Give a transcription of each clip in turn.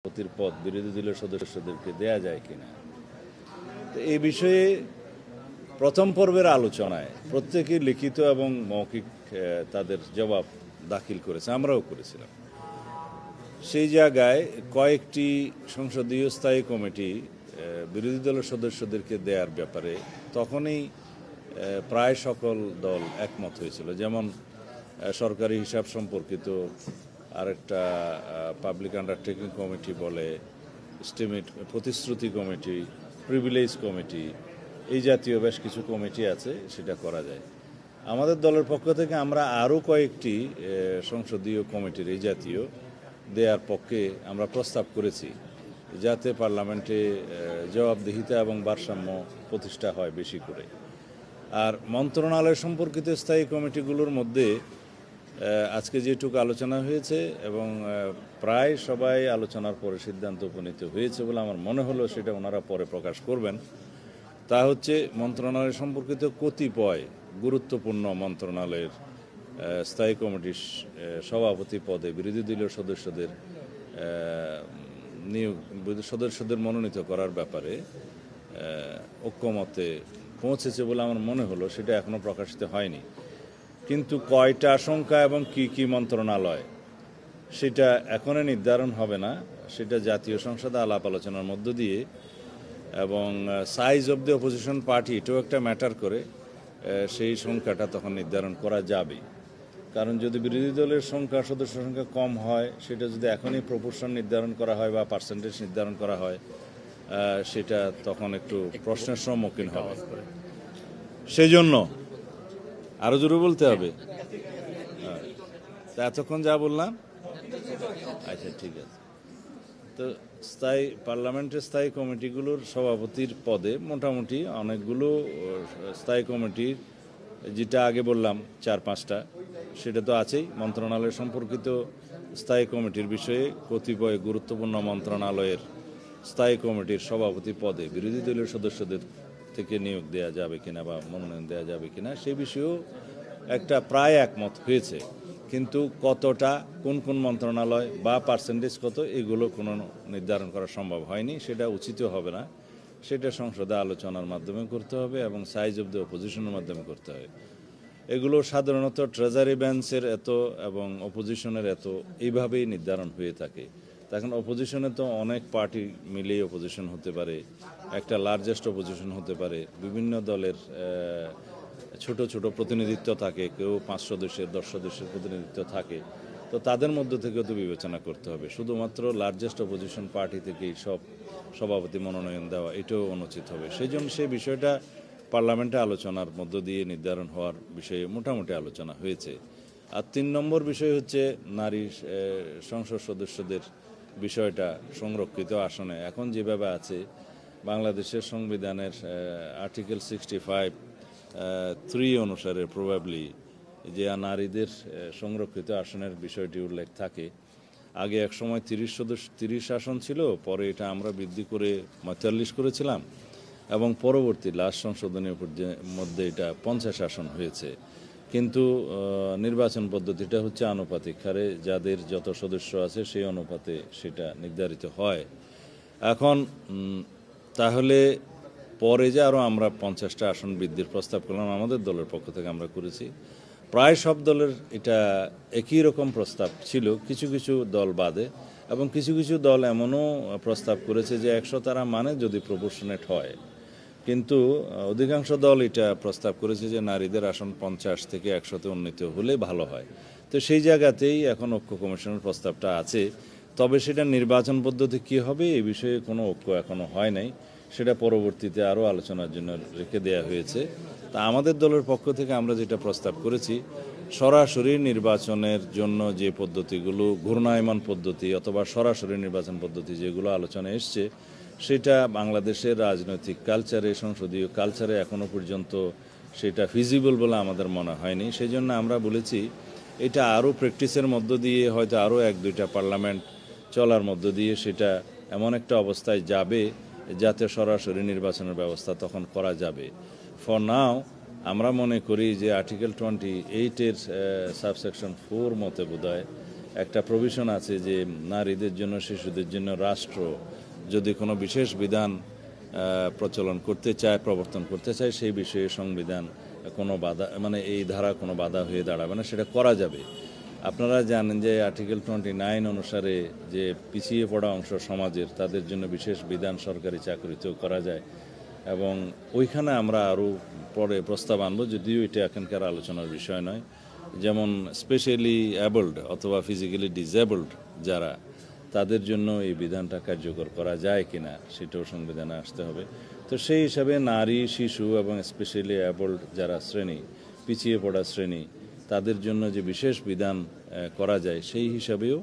সভাপতির পদ বিরোধী দলের সদস্যদেরকে দেয়া যায় কিনা। তো এই বিষয়ে প্রথম পর্বের আলোচনায় প্রত্যেকেই লিখিত এবং মৌখিক তাদের জবাব দাখিল করেছে, আমরাও করেছিলাম। সেই জায়গায় কয়েকটি সংসদীয় স্থায়ী কমিটি বিরোধী দলের সদস্যদেরকে দেওয়ার ব্যাপারে তখনই প্রায় সকল দল একমত হয়েছিল। যেমন সরকারি হিসাব সম্পর্কিত আরেকটা পাবলিক আন্ডারটেকিং কমিটি বলে, এস্টিমেট প্রতিশ্রুতি কমিটি, প্রিভিলেজ কমিটি, এই জাতীয় বেশ কিছু কমিটি আছে, সেটা করা যায়। আমাদের দলের পক্ষ থেকে আমরা আরও কয়েকটি সংসদীয় কমিটির এই জাতীয় দেওয়ার পক্ষে আমরা প্রস্তাব করেছি, যাতে পার্লামেন্টে জবাবদিহিতা এবং ভারসাম্য প্রতিষ্ঠা হয় বেশি করে। আর মন্ত্রণালয় সম্পর্কিত স্থায়ী কমিটিগুলোর মধ্যে আজকে যেটুকু আলোচনা হয়েছে এবং প্রায় সবাই আলোচনার পরে সিদ্ধান্ত উপনীত হয়েছে বলে আমার মনে হলো, সেটা ওনারা পরে প্রকাশ করবেন। তা হচ্ছে মন্ত্রণালয় সম্পর্কিত কতিপয় গুরুত্বপূর্ণ মন্ত্রণালয়ের স্থায়ী কমিটির সভাপতি পদে বিরোধী দলীয় সদস্যদের মনোনীত করার ব্যাপারে ঐক্যমতে পৌঁছেছে বলে আমার মনে হলো। সেটা এখনও প্রকাশিত হয়নি, কিন্তু কয়টা আশঙ্কা এবং কি মন্ত্রণালয় সেটা এখনই নির্ধারণ হবে না। সেটা জাতীয় সংসদে আলাপ আলোচনার মধ্য দিয়ে, এবং size of the opposition party এটাও একটা ম্যাটার করে, সেই সংখ্যাটা তখন নির্ধারণ করা যাবে। কারণ যদি বিরোধী দলের সদস্য সংখ্যা কম হয়, সেটা যদি এখনই প্রপোর্শন নির্ধারণ করা হয় বা পার্সেন্টেজ নির্ধারণ করা হয়, সেটা তখন একটু প্রশ্নের সম্মুখীন হবে। সেই জন্য আরও জোরে বলতে হবে। তা এতক্ষণ যা বললাম, আচ্ছা ঠিক আছে। তো পার্লামেন্টের স্থায়ী কমিটিগুলোর সভাপতির পদে মোটামুটি অনেকগুলো স্থায়ী কমিটির, যেটা আগে বললাম 4-5টা, সেটা তো আছেই। মন্ত্রণালয় সম্পর্কিত স্থায়ী কমিটির বিষয়ে কতিপয় গুরুত্বপূর্ণ মন্ত্রণালয়ের স্থায়ী কমিটির সভাপতি পদে বিরোধী দলীয় সদস্যদের থেকে নিয়োগ দেওয়া যাবে কিনা বা মনোনয়ন দেওয়া যাবে কিনা, সে বিষয়েও একটা প্রায় একমত হয়েছে। কিন্তু কতটা, কোন মন্ত্রণালয় বা পার্সেন্টেজ কত, এগুলো কোনো নির্ধারণ করা সম্ভব হয়নি। সেটা উচিতও হবে না। সেটা সংসদে আলোচনার মাধ্যমে করতে হবে এবং সাইজ অব দ্য অপোজিশনের মাধ্যমে করতে হবে। এগুলো সাধারণত ট্রেজারি বেঞ্চের এত এবং অপোজিশনের এত, এইভাবেই নির্ধারণ হয়ে থাকে। এখন অপোজিশনে তো অনেক পার্টি মিলেই অপোজিশন হতে পারে, একটা লার্জেস্ট অপোজিশন হতে পারে, বিভিন্ন দলের ছোট ছোট প্রতিনিধিত্ব থাকে, কেউ 5 সদস্যের 10 সদস্যের প্রতিনিধিত্ব থাকে। তো তাদের মধ্য থেকেও তো বিবেচনা করতে হবে। শুধুমাত্র লার্জেস্ট অপোজিশন পার্টি থেকেই সব সভাপতি মনোনয়ন দেওয়া, এটাও অনুচিত হবে। সেই জন্য সেই বিষয়টা পার্লামেন্টে আলোচনার মধ্য দিয়ে নির্ধারণ হওয়ার বিষয়ে মোটামুটি আলোচনা হয়েছে। আর 3 নম্বর বিষয় হচ্ছে নারী সংসদ সদস্যদের বিষয়টা। সংরক্ষিত আসনে এখন যেভাবে আছে, বাংলাদেশের সংবিধানের আর্টিকেল 65(3) অনুসারে প্রবাবলি যে নারীদের সংরক্ষিত আসনের বিষয়টি উল্লেখ থাকে। আগে এক সময় 30 আসন ছিল, পরে এটা আমরা বৃদ্ধি করে 45 করেছিলাম, এবং পরবর্তী লাস্ট সংশোধনের মধ্যে এটা 50 আসন হয়েছে। কিন্তু নির্বাচন পদ্ধতিটা হচ্ছে আনুপাতিক হারে, যাদের যত সদস্য আছে সেই অনুপাতে সেটা নির্ধারিত হয়। এখন তাহলে পরে যে আরও আমরা 50টা আসন বৃদ্ধির প্রস্তাব করলাম, আমাদের দলের পক্ষ থেকে আমরা করেছি। প্রায় সব দলের এটা একই রকম প্রস্তাব ছিল, কিছু কিছু দল বাদে, এবং কিছু কিছু দল এমনও প্রস্তাব করেছে যে 100 তারা মানে যদি প্রপোর্শনেট হয়। কিন্তু অধিকাংশ দল এটা প্রস্তাব করেছে যে নারীদের আসন 50 থেকে 100-তে উন্নীত হলে ভালো হয়। তো সেই জায়গাতেই এখন ঐক্য কমিশনের প্রস্তাবটা আছে। তবে সেটা নির্বাচন পদ্ধতি কী হবে, এই বিষয়ে কোনো ঐক্য এখনও হয় নাই। সেটা পরবর্তীতে আরও আলোচনার জন্য রেখে দেওয়া হয়েছে। তা আমাদের দলের পক্ষ থেকে আমরা যেটা প্রস্তাব করেছি, সরাসরি নির্বাচনের জন্য যে পদ্ধতিগুলো, ঘূর্ণায়মান পদ্ধতি অথবা সরাসরি নির্বাচন পদ্ধতি যেগুলো আলোচনায় এসছে, সেটা বাংলাদেশের রাজনৈতিক কালচারে, সংসদীয় কালচারে এখনও পর্যন্ত সেটা ফিজিবল বলে আমাদের মনে হয়নি। সেই জন্য আমরা বলেছি এটা আরও প্র্যাকটিসের মধ্য দিয়ে, হয়তো আরও 1-2টা পার্লামেন্ট চলার মধ্য দিয়ে সেটা এমন একটা অবস্থায় যাবে যাতে সরাসরি নির্বাচনের ব্যবস্থা তখন করা যাবে। ফর নাও আমরা মনে করি যে আর্টিকেল 28-এর সাবসেকশন 4 মতে বোধহয় একটা প্রভিশন আছে যে নারীদের জন্য, শিশুদের জন্য রাষ্ট্র যদি কোনো বিশেষ বিধান প্রচলন করতে চায়, প্রবর্তন করতে চায়, সেই বিষয়ে সংবিধান কোনো বাধা, মানে এই ধারা কোনো বাধা হয়ে দাঁড়াবে না, সেটা করা যাবে। আপনারা জানেন যে আর্টিকেল 29 অনুসারে যে পিছিয়ে পড়া অংশ সমাজের, তাদের জন্য বিশেষ বিধান সরকারি চাকরিতেও করা যায়, এবং ওইখানে আমরা আরও পরে প্রস্তাব আনবো, যদিও এটা এখনকার আলোচনার বিষয় নয়। যেমন স্পেশালি অ্যাবলড অথবা ফিজিক্যালি ডিসেবলড যারা, তাদের জন্য এই বিধানটা কার্যকর করা যায় কিনা সেটাও সংবিধানে আসতে হবে। তো সেই হিসাবে নারী, শিশু এবং স্পেশালি অ্যাবলড যারা শ্রেণী, পিছিয়ে পড়া শ্রেণী, তাদের জন্য যে বিশেষ বিধান করা যায়, সেই হিসাবেও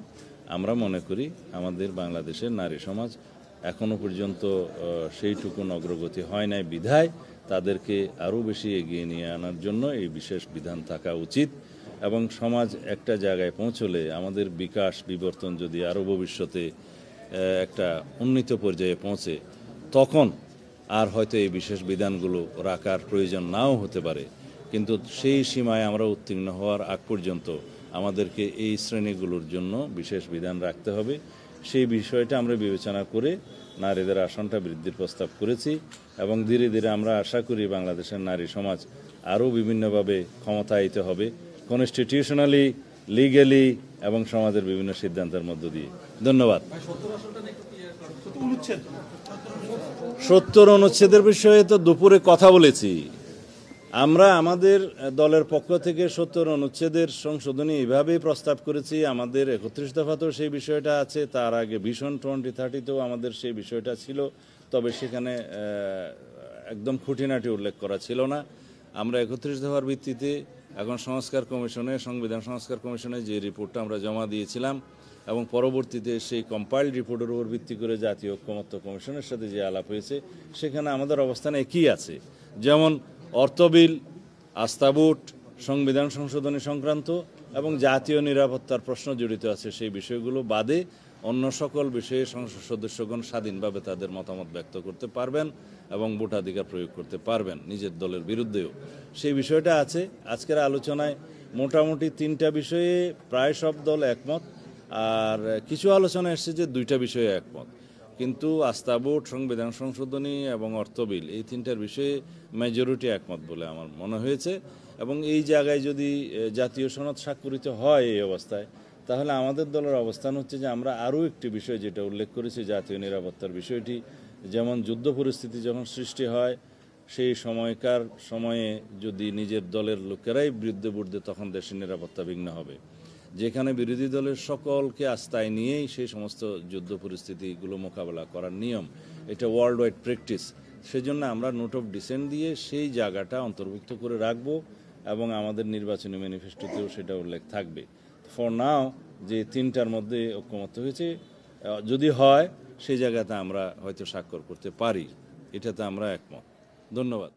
আমরা মনে করি আমাদের বাংলাদেশের নারী সমাজ এখনো পর্যন্ত সেইটুকুন অগ্রগতি হয় নাই, বিধায় তাদেরকে আরও বেশি এগিয়ে নিয়ে আনার জন্য এই বিশেষ বিধান থাকা উচিত। এবং সমাজ একটা জায়গায় পৌঁছলে, আমাদের বিকাশ বিবর্তন যদি আরও ভবিষ্যতে একটা উন্নীত পর্যায়ে পৌঁছে, তখন আর হয়তো এই বিশেষ বিধানগুলো রাখার প্রয়োজন নাও হতে পারে। কিন্তু সেই সীমায় আমরা উত্তীর্ণ হওয়ার আগ পর্যন্ত আমাদেরকে এই শ্রেণীগুলোর জন্য বিশেষ বিধান রাখতে হবে। সেই বিষয়টা আমরা বিবেচনা করে নারীদের আসনটা বৃদ্ধির প্রস্তাব করেছি, এবং ধীরে ধীরে আমরা আশা করি বাংলাদেশের নারী সমাজ আরও বিভিন্নভাবে ক্ষমতায়িত হবে, কনস্টিটিউশনালি, লিগ্যালি এবং সমাজের বিভিন্ন সিদ্ধান্তের মধ্য দিয়ে। ধন্যবাদ। 70 অনুচ্ছেদের বিষয়ে তো দুপুরে কথা বলেছি। আমরা আমাদের দলের পক্ষ থেকে 70 অনুচ্ছেদের সংশোধনী এইভাবেই প্রস্তাব করেছি। আমাদের 31 দফাতেও সেই বিষয়টা আছে, তার আগে ভিশন 2030তেও আমাদের সেই বিষয়টা ছিল, তবে সেখানে একদম খুঁটিনাটি উল্লেখ করা ছিল না। আমরা 31 দফার ভিত্তিতে এখন সংস্কার কমিশনে, সংবিধান সংস্কার কমিশনে যে রিপোর্টটা আমরা জমা দিয়েছিলাম, এবং পরবর্তীতে সেই কম্পাইলড রিপোর্টের উপর ভিত্তি করে জাতীয় ঐকমত্য কমিশনের সাথে যে আলাপ হয়েছে, সেখানে আমাদের অবস্থান একই আছে। যেমন অর্থ বিল, আস্থাভোট, সংবিধান সংশোধনী সংক্রান্ত এবং জাতীয় নিরাপত্তার প্রশ্ন জড়িত আছে, সেই বিষয়গুলো বাদে অন্য সকল বিষয়ে সংসদ সদস্যগণ স্বাধীনভাবে তাদের মতামত ব্যক্ত করতে পারবেন এবং ভোটাধিকার প্রয়োগ করতে পারবেন, নিজের দলের বিরুদ্ধেও। সেই বিষয়টা আছে। আজকের আলোচনায় মোটামুটি 3টা বিষয়ে প্রায় সব দল একমত, আর কিছু আলোচনা এসেছে যে 2টা বিষয়ে একমত। কিন্তু আস্থাভোট, সংবিধান সংশোধনী এবং অর্থ বিল, এই 3টার বিষয়ে মেজরিটি একমত বলে আমার মনে হয়েছে। এবং এই জায়গায় যদি জাতীয় সনদ স্বাক্ষরিত হয় এই অবস্থায়, তাহলে আমাদের দলের অবস্থান হচ্ছে যে আমরা আরও একটি বিষয় যেটা উল্লেখ করেছি, জাতীয় নিরাপত্তার বিষয়টি, যেমন যুদ্ধ পরিস্থিতি যখন সৃষ্টি হয়, সেই সময়ে যদি নিজের দলের লোকেরাই বিরুদ্ধে বুঝবে, তখন দেশের নিরাপত্তা বিঘ্ন হবে। যেখানে বিরোধী দলের সকলকে আস্থায় নিয়েই সেই সমস্ত যুদ্ধ পরিস্থিতিগুলো মোকাবেলা করার নিয়ম, এটা ওয়ার্ল্ড ওয়াইড প্র্যাকটিস। সেজন্য আমরা নোট অফ ডিসেন্ট দিয়ে সেই জায়গাটা অন্তর্ভুক্ত করে রাখবো, এবং আমাদের নির্বাচনী ম্যানিফেস্টোতেও সেটা উল্লেখ থাকবে। ফর নাও যে 3টার মধ্যে ঐকমত্য হয়েছে, যদি হয় সেই জায়গাতে আমরা হয়তো স্বাক্ষর করতে পারি, এটাতে আমরা একমত। ধন্যবাদ।